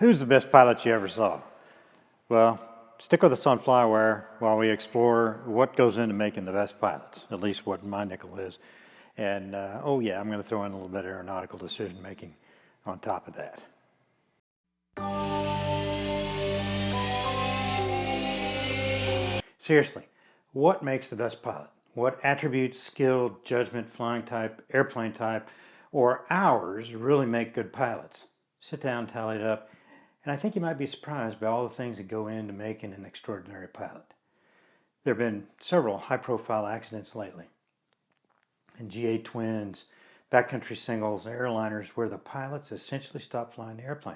Who's the best pilot you ever saw? Well, stick with us on FlyWire while we explore what goes into making the best pilots, at least what my nickel is. And, oh yeah, I'm going to throw in a little bit of aeronautical decision making on top of that. Seriously, what makes the best pilot? What attributes, skill, judgment, flying type, airplane type, or hours really make good pilots? Sit down, tally it up, and I think you might be surprised by all the things that go into making an extraordinary pilot. There have been several high-profile accidents lately, and GA twins, backcountry singles, and airliners where the pilots essentially stopped flying the airplane.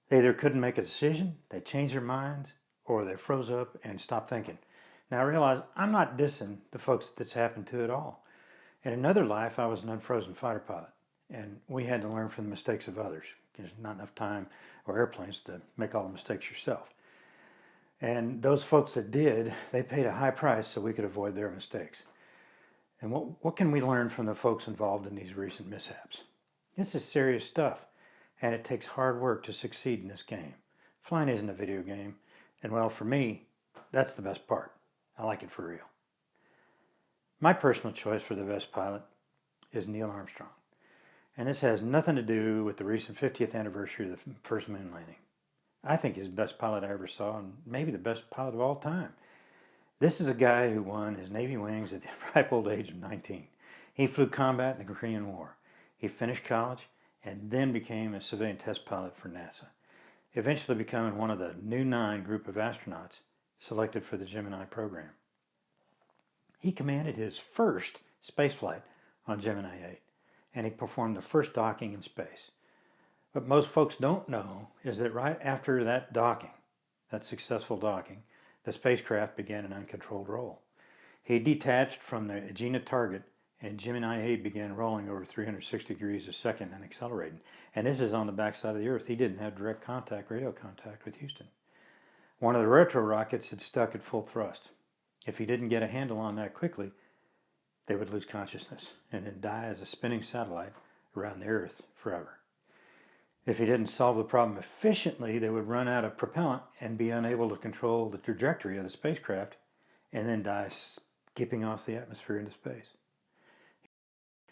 They either couldn't make a decision, they changed their minds, or they froze up and stopped thinking. Now I realize I'm not dissing the folks that's happened to at all. In another life, I was an unfrozen fighter pilot, and we had to learn from the mistakes of others. There's not enough time or airplanes to make all the mistakes yourself. And those folks that did, they paid a high price so we could avoid their mistakes. And what can we learn from the folks involved in these recent mishaps? This is serious stuff, and it takes hard work to succeed in this game. Flying isn't a video game, and well, for me, that's the best part. I like it for real. My personal choice for the best pilot is Neil Armstrong. And this has nothing to do with the recent 50th anniversary of the first moon landing. I think he's the best pilot I ever saw, and maybe the best pilot of all time. This is a guy who won his Navy wings at the ripe old age of 19. He flew combat in the Korean War. He finished college and then became a civilian test pilot for NASA, eventually becoming one of the new 9 group of astronauts selected for the Gemini program. He commanded his first spaceflight on Gemini 8, and he performed the first docking in space. What most folks don't know is that right after that docking, that successful docking, the spacecraft began an uncontrolled roll. He detached from the Agena target, and Gemini 8 began rolling over 360 degrees a second and accelerating. And this is on the backside of the Earth. He didn't have direct contact, radio contact with Houston. One of the retro rockets had stuck at full thrust. If he didn't get a handle on that quickly, they would lose consciousness and then die as a spinning satellite around the Earth forever. If he didn't solve the problem efficiently, they would run out of propellant and be unable to control the trajectory of the spacecraft and then die skipping off the atmosphere into space.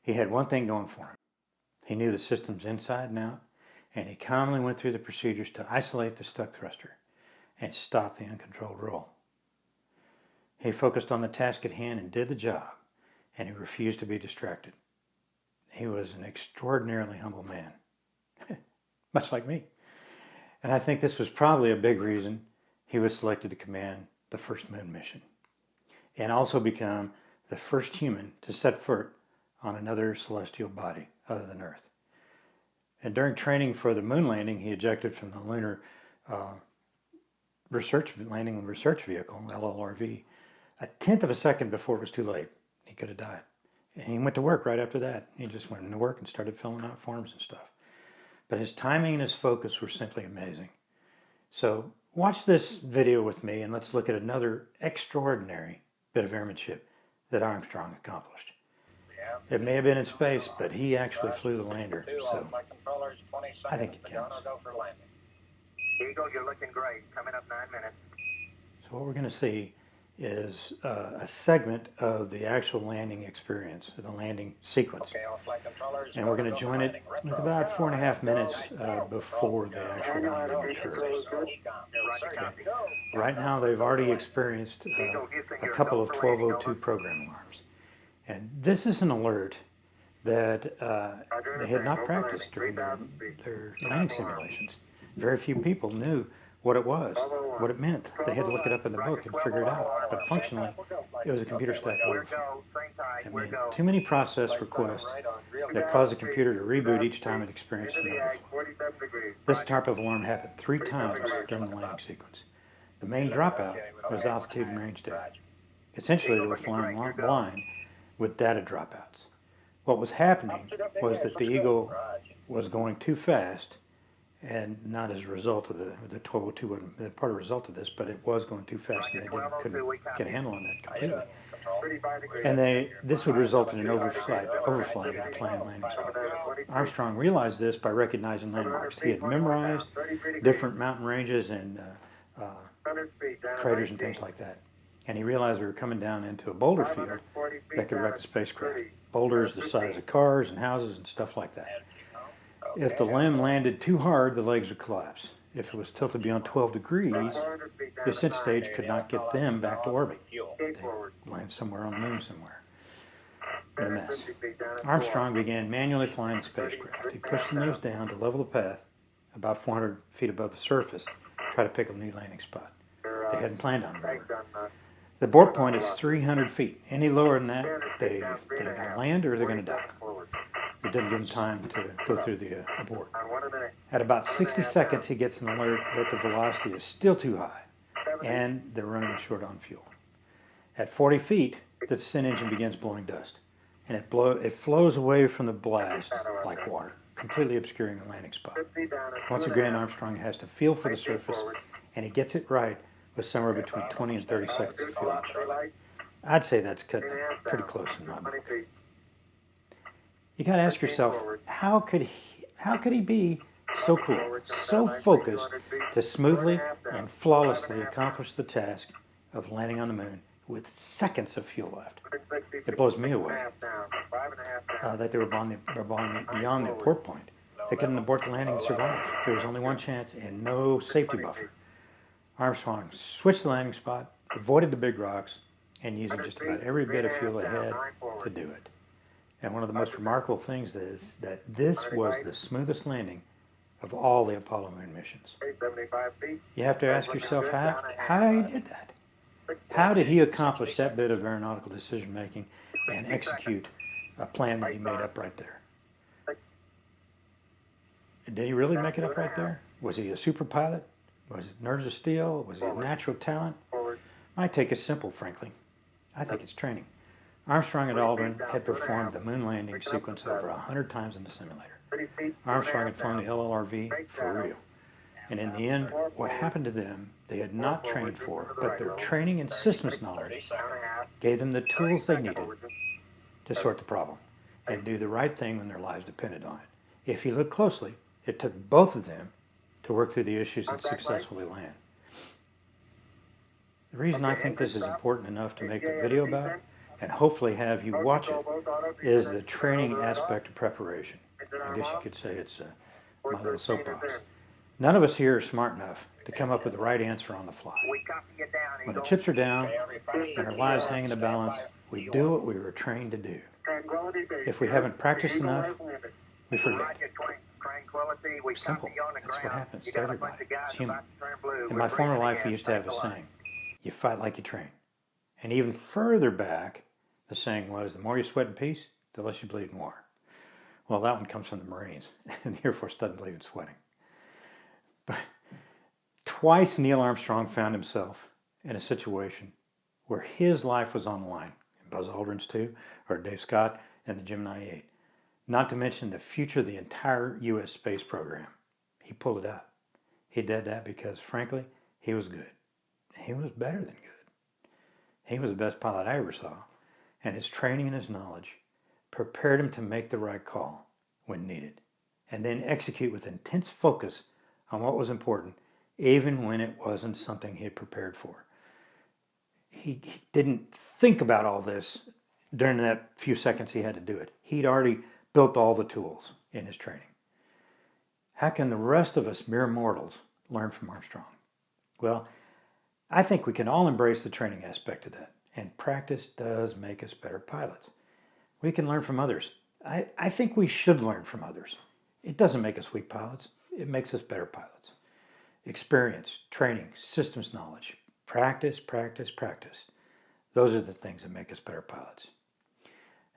He had one thing going for him. He knew the systems inside and out, and he calmly went through the procedures to isolate the stuck thruster and stop the uncontrolled roll. He focused on the task at hand and did the job, and he refused to be distracted. He was an extraordinarily humble man, much like me. And I think this was probably a big reason he was selected to command the first moon mission, and also become the first human to set foot on another celestial body other than Earth. And during training for the moon landing, he ejected from the Lunar Landing and Research Vehicle, LLRV, a tenth of a second before it was too late. He could have died. And he went to work right after that. He just went into work and started filling out forms and stuff. But his timing and his focus were simply amazing. So watch this video with me and let's look at another extraordinary bit of airmanship that Armstrong accomplished. It may have been in space, but he actually flew the lander, so I think it counts. Eagle, you're looking great. Coming up 9 minutes. So what we're going to see is a segment of the actual landing experience, the landing sequence. And we're going to join it with about 4.5 minutes before the actual landing occurs. Okay. Right now they've already experienced a couple of 1202 program alarms. And this is an alert that they had not practiced during their landing simulations. Very few people knew what it was, what it meant. They had to look it up in the book and figure it out. But functionally, it was a computer stack overflow. It meant too many process requests that caused the computer to reboot each time it experienced an overflow. This type of alarm happened 3 times during the landing sequence. The main dropout was altitude and range data. Essentially, they were flying blind with data dropouts. What was happening was that the Eagle was going too fast, and not as a result of the 1202 wasn't part of the result of this, but it was going too fast and they couldn't get a handle on that completely. And this would result in an overflight of the planned landing spot. Armstrong realized this by recognizing landmarks. He had memorized different mountain ranges and craters and things like that. And he realized we were coming down into a boulder field that could wreck the spacecraft. Boulders the size of cars and houses and stuff like that. If the limb landed too hard, the legs would collapse. If it was tilted beyond 12 degrees, the ascent stage could not get them back to orbit. They'd land somewhere on the moon somewhere. In a mess. Armstrong began manually flying the spacecraft. He pushed the nose down to level the path about 400 feet above the surface to try to pick a new landing spot. They hadn't planned on it. The abort point is 300 feet. Any lower than that, they're going to land or they're going to die. It doesn't give him time to go through the abort. At about 60 seconds, he gets an alert that the velocity is still too high, and they're running short on fuel. At 40 feet, the descent engine begins blowing dust, and it flows away from the blast like water, completely obscuring the landing spot. Once again, Armstrong has to feel for the surface, and he gets it right with somewhere between 20 and 30 seconds of fuel. I'd say that's cutting it pretty close in my book. You got to ask yourself, how could he be so cool, so focused to smoothly and flawlessly accomplish the task of landing on the moon with seconds of fuel left? It blows me away that they were beyond the abort point. They couldn't abort the landing and survive. There was only one chance and no safety buffer. Armstrong switched the landing spot, avoided the big rocks, and using just about every bit of fuel they had to do it. And one of the most remarkable things is that this was the smoothest landing of all the Apollo moon missions. You have to ask yourself how he did that. How did he accomplish that bit of aeronautical decision making and execute a plan that he made up right there? Did he really make it up right there? Was he a super pilot? Was it nerves of steel? Was he a natural talent? My take is simple, frankly. I think it's training. Armstrong and Aldrin had performed the moon landing sequence over 100 times in the simulator. Armstrong had flown the LLRV for real. And in the end, what happened to them, they had not trained for, but their training and systems knowledge gave them the tools they needed to sort the problem and do the right thing when their lives depended on it. If you look closely, it took both of them to work through the issues and successfully land. The reason I think this is important enough to make a video about, and hopefully have you watch it, is the training aspect of preparation. I guess you could say it's my little soapbox. None of us here are smart enough to come up with the right answer on the fly. When the chips are down and our lives hang in the balance, we do what we were trained to do. If we haven't practiced enough, we forget. Simple. That's what happens to everybody. It's human. In my former life, we used to have a saying, you fight like you train. And even further back, the saying was, the more you sweat in peace, the less you bleed in war. Well, that one comes from the Marines, and the Air Force doesn't believe in sweating. But twice Neil Armstrong found himself in a situation where his life was on the line. Buzz Aldrin's too, or Dave Scott and the Gemini 8. Not to mention the future of the entire U.S. space program. He pulled it out. He did that because, frankly, he was good. He was better than good. He was the best pilot I ever saw, and his training and his knowledge prepared him to make the right call when needed, and then execute with intense focus on what was important, even when it wasn't something he had prepared for. He didn't think about all this during that few seconds he had to do it. He'd already built all the tools in his training. How can the rest of us mere mortals learn from Armstrong? Well, I think we can all embrace the training aspect of that, and practice does make us better pilots. We can learn from others. I think we should learn from others. It doesn't make us weak pilots. It makes us better pilots. Experience, training, systems knowledge, practice, practice, practice. Those are the things that make us better pilots.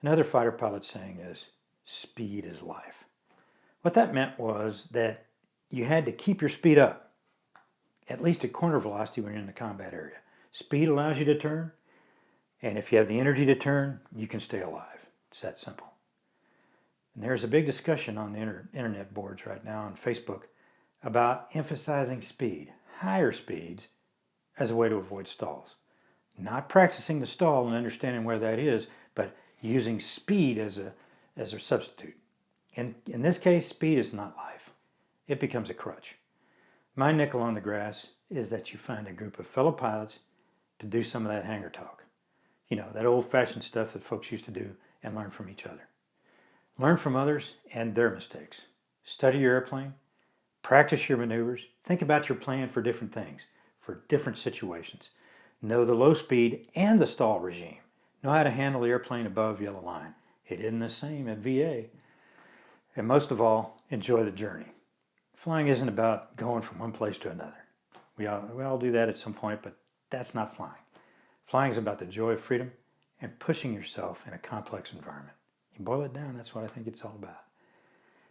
Another fighter pilot saying is, speed is life. What that meant was that you had to keep your speed up, at least at corner velocity when you're in the combat area. Speed allows you to turn, and if you have the energy to turn, you can stay alive. It's that simple. And there's a big discussion on the internet boards right now on Facebook about emphasizing speed, higher speeds, as a way to avoid stalls. Not practicing the stall and understanding where that is, but using speed as a substitute. And in this case, speed is not life. It becomes a crutch. My nickel on the grass is that you find a group of fellow pilots to do some of that hangar talk. You know, that old-fashioned stuff that folks used to do, and learn from each other. Learn from others and their mistakes. Study your airplane. Practice your maneuvers. Think about your plan for different things, for different situations. Know the low speed and the stall regime. Know how to handle the airplane above yellow line. It isn't the same at VA. And most of all, enjoy the journey. Flying isn't about going from one place to another. We all do that at some point, but that's not flying. Flying is about the joy of freedom and pushing yourself in a complex environment. You boil it down, that's what I think it's all about.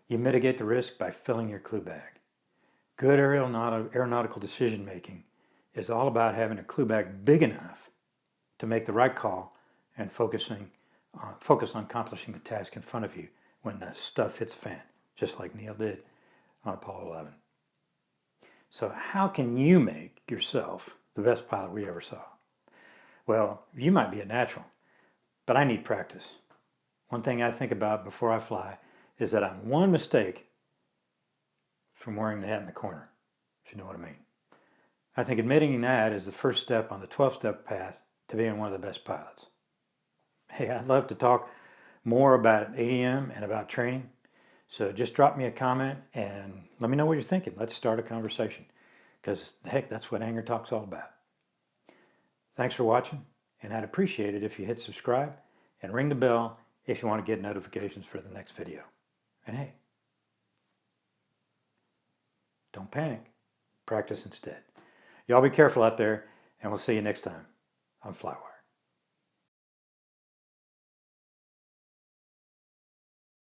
You mitigate the risk by filling your clue bag. Good aeronautical decision making is all about having a clue bag big enough to make the right call and focus on accomplishing the task in front of you when the stuff hits the fan, just like Neil did on Apollo 11. So how can you make yourself the best pilot we ever saw? Well, you might be a natural, but I need practice. One thing I think about before I fly is that I'm one mistake from wearing the hat in the corner, if you know what I mean. I think admitting that is the first step on the 12-step path to being one of the best pilots. Hey, I'd love to talk more about ADM and about training, so just drop me a comment and let me know what you're thinking. Let's start a conversation, because heck, that's what Hangar Talk's all about. Thanks for watching, and I'd appreciate it if you hit subscribe and ring the bell if you want to get notifications for the next video. And hey, don't panic. Practice instead. Y'all be careful out there, and we'll see you next time on FlyWire.